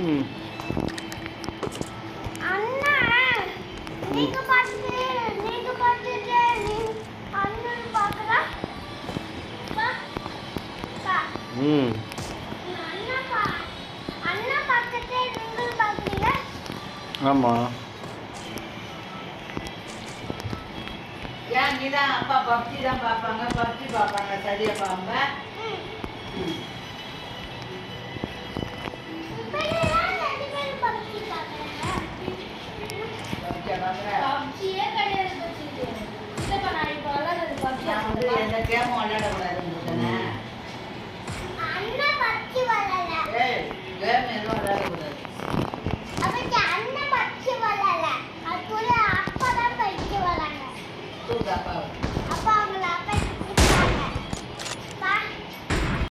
ம் அண்ணா நீங்க பார்த்துட்டு அண்ணன் பார்க்கறா ம் அண்ணா பார்த்துட்டு நீங்க பார்க்கறீங்க ஆமாம் ஏன் நீதான் அப்பா பப்ஜி தான் பார்ப்பாங்க சரியா பாருங்க